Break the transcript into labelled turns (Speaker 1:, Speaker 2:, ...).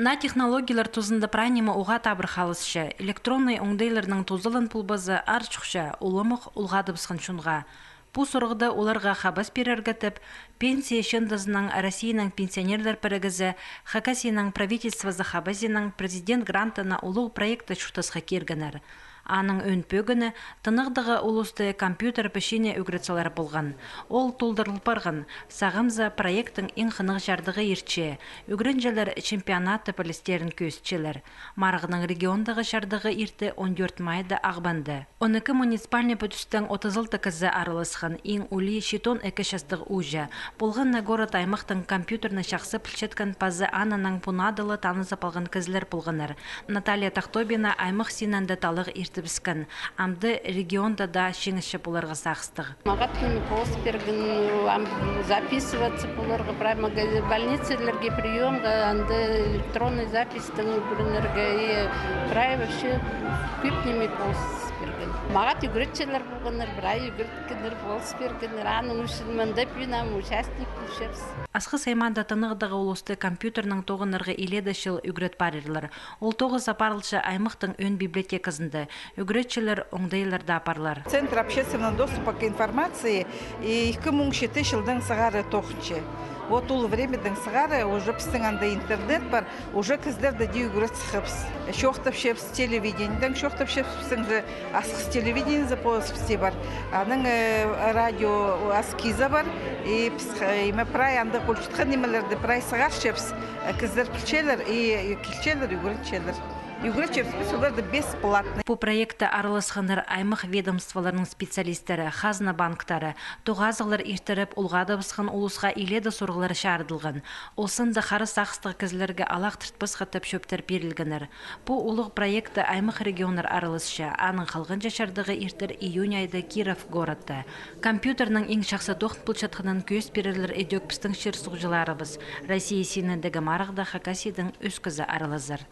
Speaker 1: На технологиялар тузында прайнима уға табыр халысшы, электронный оңдайларының тузылын пулбазы арчықша улымық улғадыбысқын шунға. Бұ сұрғыда оларға қабас берергетіп, пенсия шындызының Россияның пенсионерлер пірігізі, Хакасияның правительствозы қабазының президент грантына улық проекты шутасқа кергінер. Аның өнпөгіні тынығдығы улысты компьютер пішіне үгретсалар болған. Ол толдырылып барған, сағымза проекттің ең қынық жардығы ерче, үгренжелер чемпионаты полистерін көстчелер. Марғының региондағы жардығы ерті 14 майда ағбанды. 12 муниципальный пөтістің 36 кізі арылысқан ең ұли шетон әкішастық ұжа. Болған город аймақтың компьютерні шақсы пілшеткен пазы ананың пунадылы танызып алған кізлер болғанар. Наталья Тахтобина аймақ синанды талық біскен. Амды регионда да шеңіші бұларға сақыстығы.
Speaker 2: Мағат кеме пост берген, записываться бұларға, прямо больницелерге приемға, анды электронный запистің бүрінерге, прай вообще көп неме пост берген. Мағат үгіретчелер болғаныр, бірай үгіреткенер пост бергенер, аның үшін мандап юнам участник үшепс.
Speaker 1: Асқы сайманда тынығдығы олысты компьютерның тоғынырғы иледішіл үгірет барырлар. Ол тоғы сапарылшы аймақтың өн библиотекасында. Үгіретчілер оңдайларда апарлар.
Speaker 3: Центр общественного доступа к информации и 2007 жылдың сығары тоқынчы. Вот ол времендің сығары уже пістіңанда интернет бар, уже кіздерді де үгірет сықыпс. Шоқтап шепс телевидениеден, шоқтап шепсің же асқыз телевидение запоспісте бар. Аның радио аскиза бар, и прай анда құлшытқан немелерді прай сығар шепс. Кіздер пілчелер и келчелер, үгіретчелер. Оларды бесплатны.
Speaker 1: По проекта араласқандар аймақ ведомстволарының специалистері, хазна банктары, тоғазығылар ертіріп ұлғадыбысқан ұлысқа иледі сұрғылары шардылған. Олсында қары сақыстығы кізлерге алақ тұртпыз қытып шөптер берілгінір. Бұл ұлық проекты аймақ регионар аралысшы, аның қалған жашардығы ертір июнь айда Киров городта. Компьютерның ең шақсы тоқын пұлшатқынан көз берілер едек пістің шер сұғжыларыбыз. Россия сеніндегі марығда Хакасидің өз кізі аралазыр.